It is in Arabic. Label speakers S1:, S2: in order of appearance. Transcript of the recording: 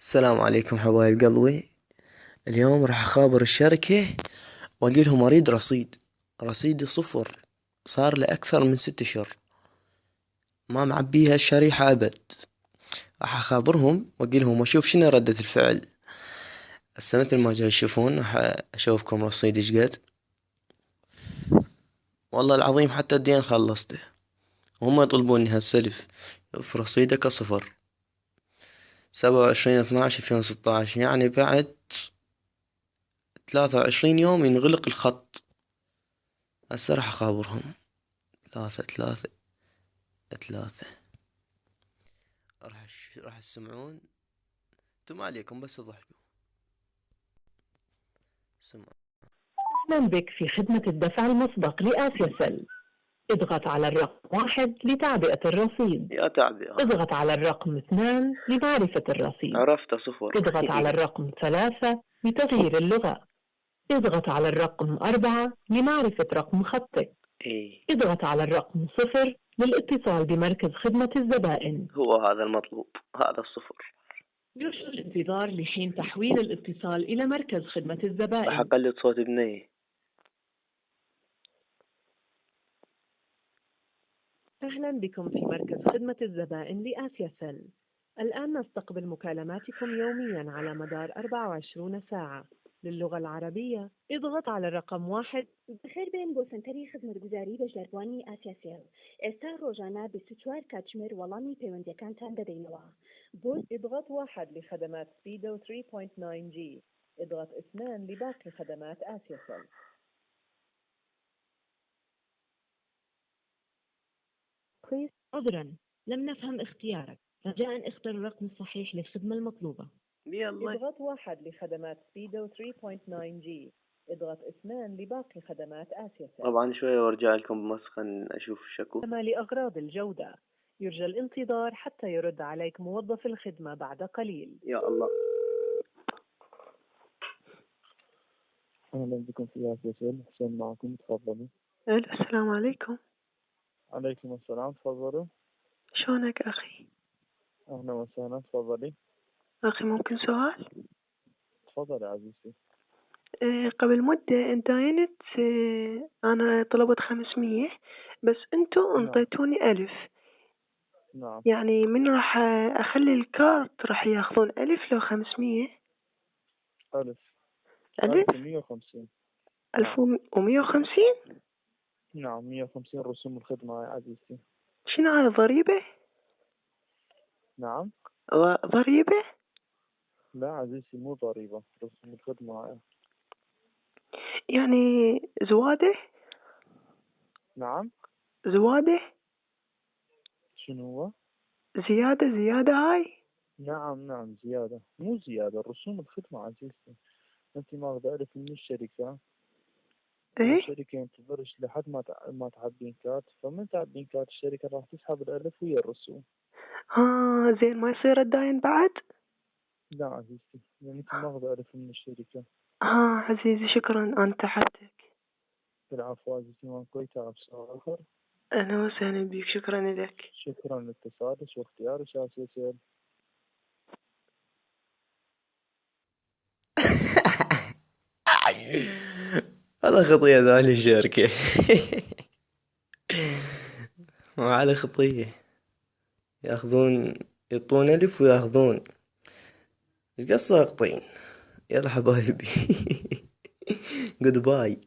S1: السلام عليكم حبايب قلبي. اليوم راح اخابر الشركة واقول لهم اريد رصيدي صفر. صار لي اكثر من 6 اشهر ما معبيها الشريحة ابد. راح اخابرهم واقول لهم واشوف شنو ردة الفعل. هسه مثل ما جاي تشوفون راح اشوفكم رصيدي شقد. والله العظيم حتى الدين خلصته وهم يطلبوني هالسلف. شوف رصيدك صفر. 27/12/2016 يعني بعد 23 يوم ينغلق الخط. هسه راح اخابرهم. 3 راح تسمعون. انتم ما عليكم بس ضحكوا. سمع.
S2: أهلا بك في خدمة الدفع المسبق لآسيا سل. اضغط على الرقم 1 لتعبئة الرصيد.
S1: يا تعبئة.
S2: اضغط على الرقم 2 لمعرفة الرصيد.
S1: عرفت صفر.
S2: اضغط على الرقم 3 لتغيير اللغة. اضغط على الرقم 4 لمعرفة رقم خطك.
S1: ايه
S2: اضغط على الرقم 0 للاتصال بمركز خدمة الزبائن.
S1: هو هذا المطلوب، هذا الصفر.
S2: يرجى الانتظار لحين تحويل الاتصال إلى مركز خدمة
S1: راح
S2: الزبائن.
S1: اقلد صوت بنية.
S2: أهلا بكم في مركز خدمة الزبائن لآسيا سل. الآن نستقبل مكالماتكم يوميا على مدار 24 ساعة. للغة العربية اضغط على الرقم 1.
S3: بخير بێن بۆ سنتەری خزمەتگوزاری بەشداربوانی ئاسیا سێڵ. ئێستا ڕۆژانە 24 کاتژمێر وەڵامی پەیوەندیەکانتان دەدەینەوە. بۆ
S2: اضغط 1 لخدمات سبيدو 3.9G. اضغط 2 لباقي خدمات آسيا سل. عذرا لم نفهم اختيارك. رجاء اختر الرقم الصحيح للخدمة المطلوبة.
S1: يلا.
S2: اضغط 1 لخدمات سبيدو 3.9G. اضغط 2 لباقي خدمات آسيا سل.
S1: طبعا شوية وارجع لكم بمسخن اشوف الشكو.
S2: كما لأغراض الجودة يرجى الانتظار حتى يرد عليك موظف الخدمة بعد قليل.
S1: يا الله.
S4: أهلا بكم في آسيا سيل. حسين معكم، تفضلوا.
S5: السلام عليكم.
S4: عليكم السلام، تفضلوا.
S5: شلونك أخي؟
S4: أهلا وسهلا، تفضلي.
S5: أخي ممكن سؤال؟
S4: تفضلي عزيزتي.
S5: قبل مدة انت داينت أنا طلبت 500 بس انتو انطيتوني 1000.
S4: نعم.
S5: يعني من راح أخلي الكارت راح ياخذون 1000 لو 500؟
S4: 1000.
S5: 1150.
S4: 1150.
S5: 1150؟
S4: نعم 150 رسوم الخدمة يا عزيزتي.
S5: شنو هذا، ضريبة؟
S4: نعم.
S5: ضريبة؟
S4: لا عزيزتي، مو ضريبة، رسوم الخدمة.
S5: يعني زوادة؟
S4: نعم.
S5: زوادة؟
S4: شنو هو؟
S5: زيادة هاي؟
S4: نعم زيادة، مو زيادة، رسوم الخدمة عزيزتي. أنت ماخذة 1000 من الشركة.
S5: ايه؟
S4: الشركة ينتظرش لحد ما تعبين كارت، فمن تعبين كارت الشركة راح تسحب 1000 ويا الرسوم.
S5: زين ما يصير الداين بعد؟
S4: لا عزيزتي، يعني انت ماخذة 1000 من الشركة.
S5: عزيزي شكرا، أنت تعبتك.
S4: العفو عزيزتي، ماكو أي تعب. سؤال آخر؟
S5: أهلا وسهلا بك، شكرا لك.
S4: شكرا لاتصالك واختيارك آسيا سيل.
S1: هذا خطية ذالي الشركة. ما على خطية. ياخذون يعطون 1000 وياخذون. ايش قد ساقطين. يلا حبايبي. جود باي.